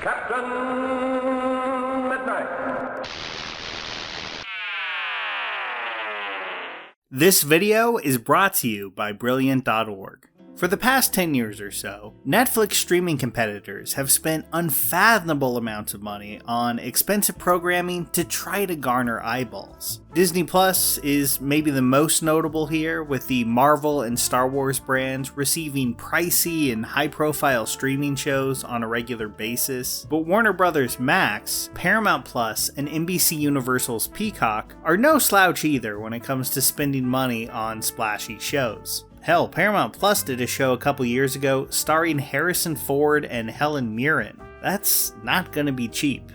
Captain Midnight. This video is brought to you by Brilliant.org. For the past 10 years or so, Netflix streaming competitors have spent unfathomable amounts of money on expensive programming to try to garner eyeballs. Disney Plus is maybe the most notable here, with the Marvel and Star Wars brands receiving pricey and high-profile streaming shows on a regular basis. But Warner Bros. Max, Paramount Plus, and NBC Universal's Peacock are no slouch either when it comes to spending money on splashy shows. Hell, Paramount Plus did a show a couple years ago starring Harrison Ford and Helen Mirren. That's not gonna be cheap.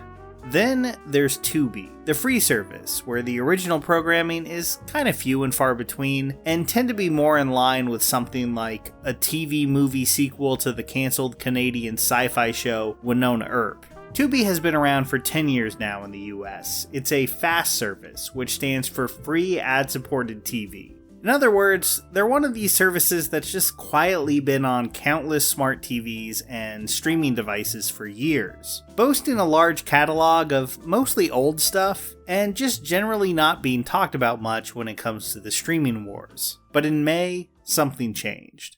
Then there's Tubi, the free service, where the original programming is kind of few and far between, and tend to be more in line with something like a TV movie sequel to the cancelled Canadian sci-fi show Winona Earp. Tubi has been around for 10 years now in the US. It's a FAST service, which stands for Free Ad-Supported TV. In other words, they're one of these services that's just quietly been on countless smart TVs and streaming devices for years, boasting a large catalog of mostly old stuff, and just generally not being talked about much when it comes to the streaming wars. But in May, something changed.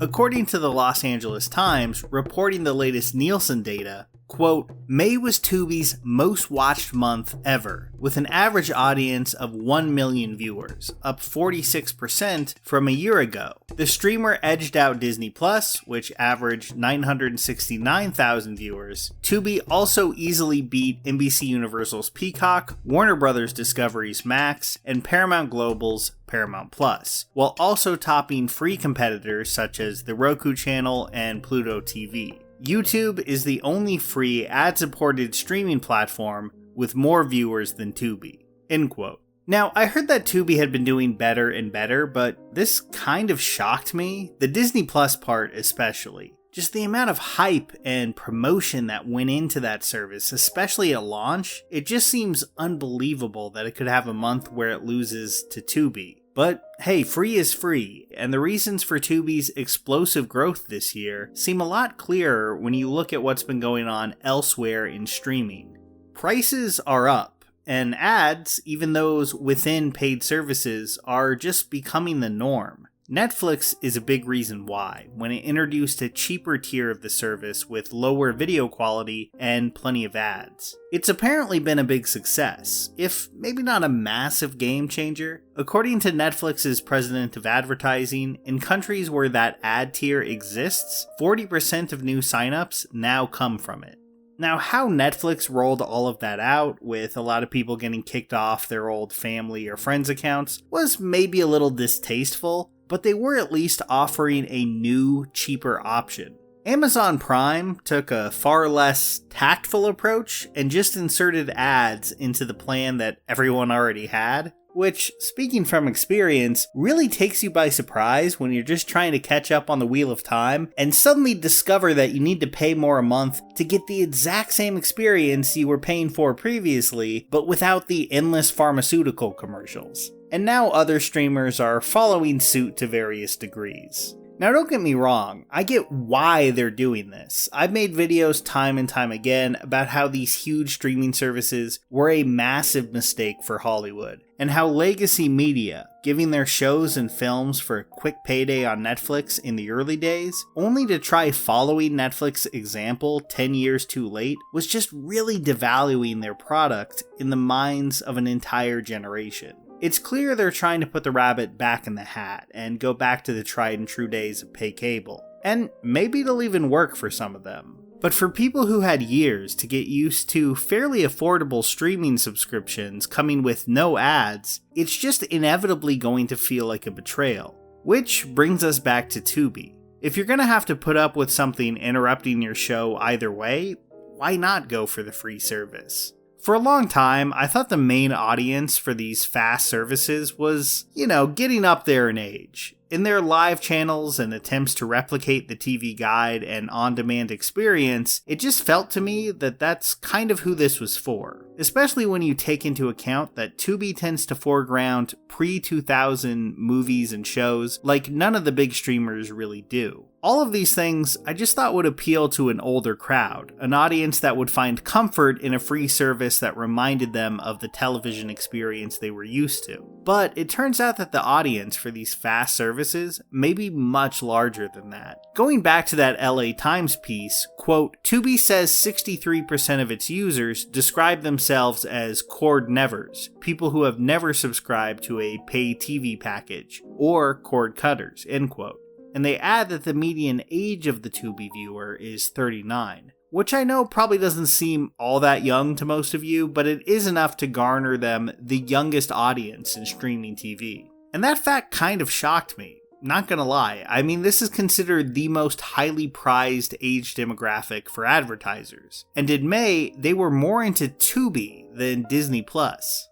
According to the Los Angeles Times, reporting the latest Nielsen data, quote, May was Tubi's most watched month ever, with an average audience of 1 million viewers, up 46% from a year ago. The streamer edged out Disney Plus, which averaged 969,000 viewers. Tubi also easily beat NBC Universal's Peacock, Warner Bros. Discovery's Max, and Paramount Global's Paramount Plus, while also topping free competitors such as the Roku channel and Pluto TV. YouTube is the only free ad-supported streaming platform with more viewers than Tubi. End quote. Now, I heard that Tubi had been doing better and better, but this kind of shocked me, the Disney Plus part especially. Just the amount of hype and promotion that went into that service, especially at launch, it just seems unbelievable that it could have a month where it loses to Tubi. But hey, free is free, and the reasons for Tubi's explosive growth this year seem a lot clearer when you look at what's been going on elsewhere in streaming. Prices are up, and ads, even those within paid services, are just becoming the norm. Netflix is a big reason why, when it introduced a cheaper tier of the service with lower video quality and plenty of ads. It's apparently been a big success, if maybe not a massive game changer. According to Netflix's president of advertising, in countries where that ad tier exists, 40% of new signups now come from it. Now, how Netflix rolled all of that out, with a lot of people getting kicked off their old family or friends accounts, was maybe a little distasteful, but they were at least offering a new, cheaper option. Amazon Prime took a far less tactful approach and just inserted ads into the plan that everyone already had, which, speaking from experience, really takes you by surprise when you're just trying to catch up on the wheel of time and suddenly discover that you need to pay more a month to get the exact same experience you were paying for previously, but without the endless pharmaceutical commercials. And now other streamers are following suit to various degrees. Now don't get me wrong, I get why they're doing this. I've made videos time and time again about how these huge streaming services were a massive mistake for Hollywood, and how legacy media, giving their shows and films for a quick payday on Netflix in the early days, only to try following Netflix's example 10 years too late, was just really devaluing their product in the minds of an entire generation. It's clear they're trying to put the rabbit back in the hat and go back to the tried and true days of pay cable. And maybe it'll even work for some of them. But for people who had years to get used to fairly affordable streaming subscriptions coming with no ads, it's just inevitably going to feel like a betrayal. Which brings us back to Tubi. If you're gonna have to put up with something interrupting your show either way, why not go for the free service? For a long time, I thought the main audience for these fast services was, getting up there in age. In their live channels and attempts to replicate the TV guide and on-demand experience, it just felt to me that that's kind of who this was for. Especially when you take into account that Tubi tends to foreground pre-2000 movies and shows like none of the big streamers really do. All of these things I just thought would appeal to an older crowd, an audience that would find comfort in a free service that reminded them of the television experience they were used to. But it turns out that the audience for these fast services may be much larger than that. Going back to that LA Times piece, quote, Tubi says 63% of its users describe themselves as cord nevers, people who have never subscribed to a pay TV package, or cord cutters, end quote. And they add that the median age of the Tubi viewer is 39, which I know probably doesn't seem all that young to most of you, but it is enough to garner them the youngest audience in streaming TV. And that fact kind of shocked me. Not gonna lie, I mean, this is considered the most highly prized age demographic for advertisers. And in May, they were more into Tubi than Disney+.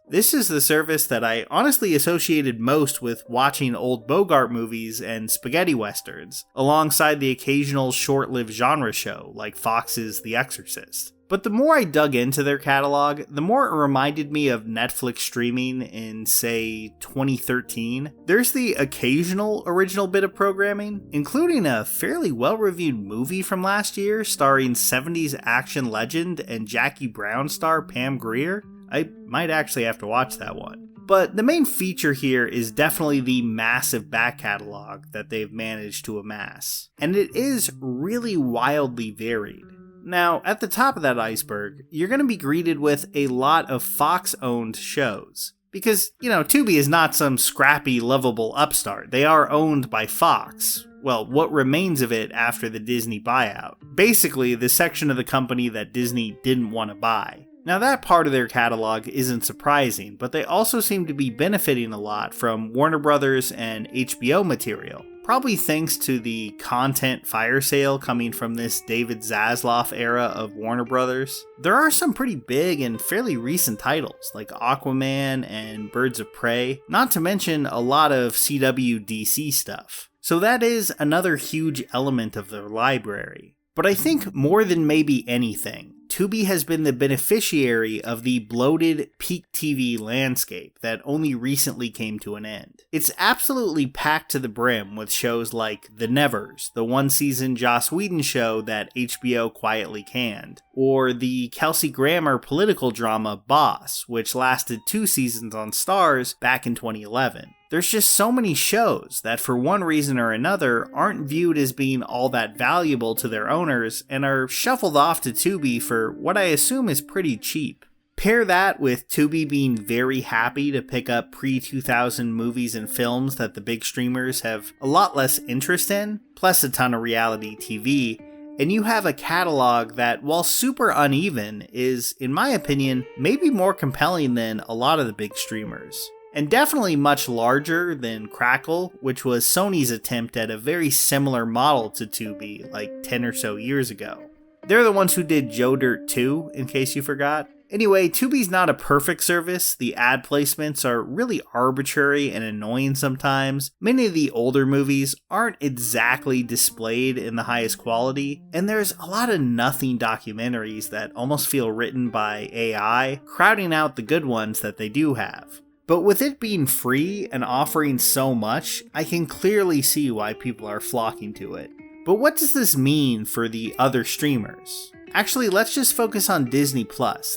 This is the service that I honestly associated most with watching old Bogart movies and spaghetti westerns, alongside the occasional short-lived genre show like Fox's The Exorcist. But the more I dug into their catalog, the more it reminded me of Netflix streaming in, say, 2013. There's the occasional original bit of programming, including a fairly well-reviewed movie from last year starring 70s action legend and Jackie Brown star Pam Grier. I might actually have to watch that one. But the main feature here is definitely the massive back catalog that they've managed to amass. And it is really wildly varied. Now, at the top of that iceberg, you're going to be greeted with a lot of Fox-owned shows. Because, Tubi is not some scrappy, lovable upstart. They are owned by Fox. Well, what remains of it after the Disney buyout. Basically, the section of the company that Disney didn't want to buy. Now, that part of their catalog isn't surprising, but they also seem to be benefiting a lot from Warner Brothers and HBO material. Probably thanks to the content fire sale coming from this David Zaslav era of Warner Brothers. There are some pretty big and fairly recent titles like Aquaman and Birds of Prey, not to mention a lot of CW DC stuff. So that is another huge element of their library. But I think more than maybe anything, Tubi has been the beneficiary of the bloated peak TV landscape that only recently came to an end. It's absolutely packed to the brim with shows like The Nevers, the one-season Joss Whedon show that HBO quietly canned, or the Kelsey Grammer political drama Boss, which lasted 2 seasons on Starz back in 2011. There's just so many shows that for one reason or another aren't viewed as being all that valuable to their owners and are shuffled off to Tubi for what I assume is pretty cheap. Pair that with Tubi being very happy to pick up pre-2000 movies and films that the big streamers have a lot less interest in, plus a ton of reality TV, and you have a catalog that, while super uneven, is, in my opinion, maybe more compelling than a lot of the big streamers. And definitely much larger than Crackle, which was Sony's attempt at a very similar model to Tubi like 10 or so years ago. They're the ones who did Joe Dirt 2, in case you forgot. Anyway, Tubi's not a perfect service. The ad placements are really arbitrary and annoying sometimes. Many of the older movies aren't exactly displayed in the highest quality, and there's a lot of nothing documentaries that almost feel written by AI, crowding out the good ones that they do have. But with it being free and offering so much, I can clearly see why people are flocking to it. But what does this mean for the other streamers? Actually, let's just focus on Disney+.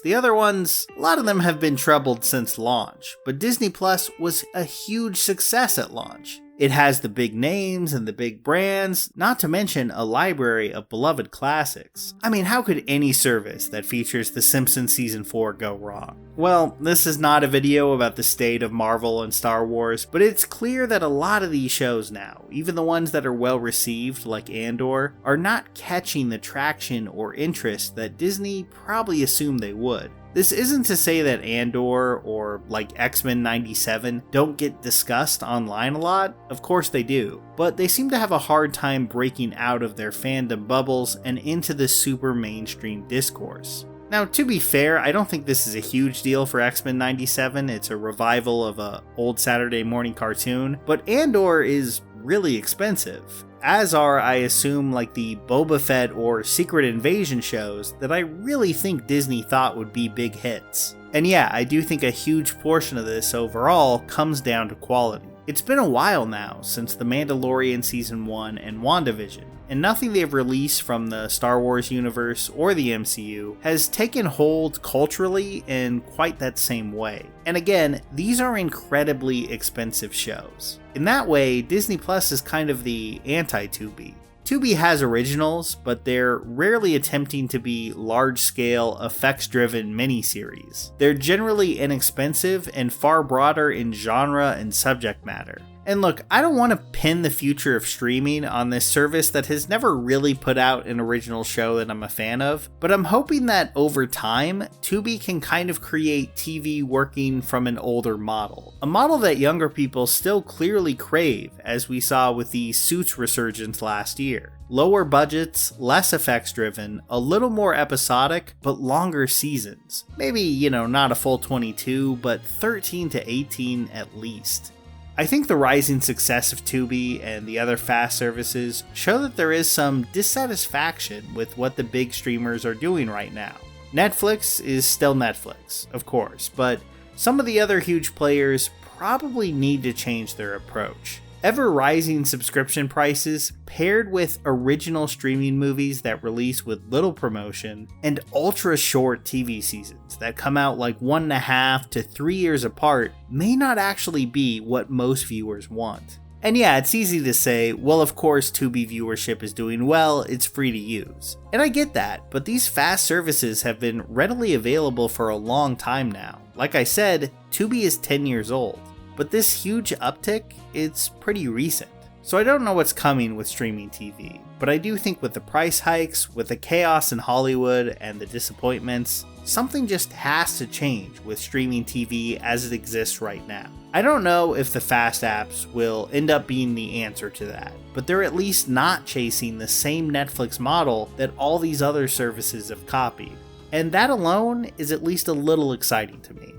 The other ones, a lot of them have been troubled since launch, but Disney+ was a huge success at launch. It has the big names and the big brands, not to mention a library of beloved classics. I mean, how could any service that features The Simpsons Season 4 go wrong? Well, this is not a video about the state of Marvel and Star Wars, but it's clear that a lot of these shows now, even the ones that are well received like Andor, are not catching the traction or interest that Disney probably assumed they would. This isn't to say that Andor or like X-Men 97 don't get discussed online a lot, of course they do, but they seem to have a hard time breaking out of their fandom bubbles and into the super mainstream discourse. Now, to be fair, I don't think this is a huge deal for X-Men 97, it's a revival of an old Saturday morning cartoon, but Andor is really expensive. As are, I assume, like the Boba Fett or Secret Invasion shows that I really think Disney thought would be big hits. And yeah, I do think a huge portion of this overall comes down to quality. It's been a while now since The Mandalorian Season 1 and WandaVision, and nothing they've released from the Star Wars universe or the MCU has taken hold culturally in quite that same way. And again, these are incredibly expensive shows. In that way, Disney Plus is kind of the anti-Tubi. Tubi has originals, but they're rarely attempting to be large-scale, effects-driven miniseries. They're generally inexpensive and far broader in genre and subject matter. And look, I don't want to pin the future of streaming on this service that has never really put out an original show that I'm a fan of, but I'm hoping that over time, Tubi can kind of create TV working from an older model. A model that younger people still clearly crave, as we saw with the Suits resurgence last year. Lower budgets, less effects driven, a little more episodic, but longer seasons. Maybe, not a full 22, but 13 to 18 at least. I think the rising success of Tubi and the other FAST services show that there is some dissatisfaction with what the big streamers are doing right now. Netflix is still Netflix, of course, but some of the other huge players probably need to change their approach. Ever-rising subscription prices paired with original streaming movies that release with little promotion and ultra-short TV seasons that come out like 1.5 to 3 years apart may not actually be what most viewers want. And yeah, it's easy to say, well, of course Tubi viewership is doing well, it's free to use. And I get that, but these fast services have been readily available for a long time now. Like I said, Tubi is 10 years old. But this huge uptick, it's pretty recent. So I don't know what's coming with streaming TV, but I do think with the price hikes, with the chaos in Hollywood and the disappointments, something just has to change with streaming TV as it exists right now. I don't know if the fast apps will end up being the answer to that, but they're at least not chasing the same Netflix model that all these other services have copied. And that alone is at least a little exciting to me.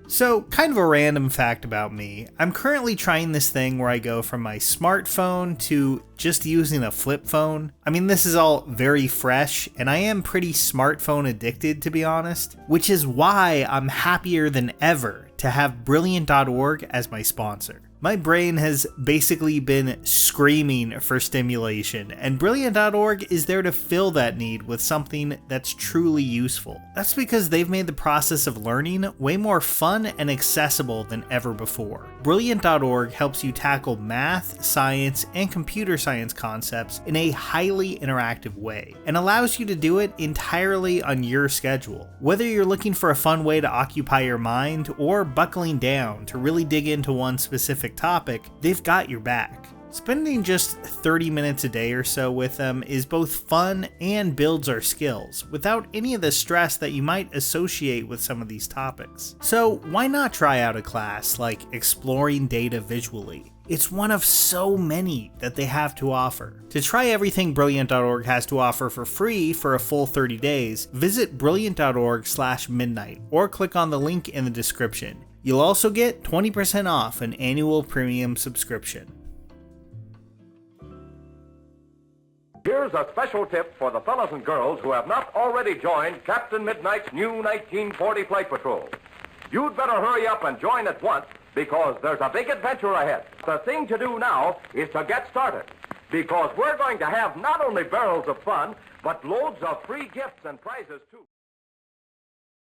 So, kind of a random fact about me, I'm currently trying this thing where I go from my smartphone to just using a flip phone. I mean, this is all very fresh, and I am pretty smartphone addicted, to be honest, which is why I'm happier than ever to have Brilliant.org as my sponsor. My brain has basically been screaming for stimulation, and Brilliant.org is there to fill that need with something that's truly useful. That's because they've made the process of learning way more fun and accessible than ever before. Brilliant.org helps you tackle math, science, and computer science concepts in a highly interactive way, and allows you to do it entirely on your schedule. Whether you're looking for a fun way to occupy your mind, or buckling down to really dig into one specific topic, they've got your back. Spending just 30 minutes a day or so with them is both fun and builds our skills, without any of the stress that you might associate with some of these topics. So why not try out a class like Exploring Data Visually? It's one of so many that they have to offer. To try everything Brilliant.org has to offer for free for a full 30 days, visit Brilliant.org/midnight or click on the link in the description. You'll also get 20% off an annual premium subscription. Here's a special tip for the fellas and girls who have not already joined Captain Midnight's new 1940 Flight Patrol. You'd better hurry up and join at once, because there's a big adventure ahead. The thing to do now is to get started, because we're going to have not only barrels of fun, but loads of free gifts and prizes too.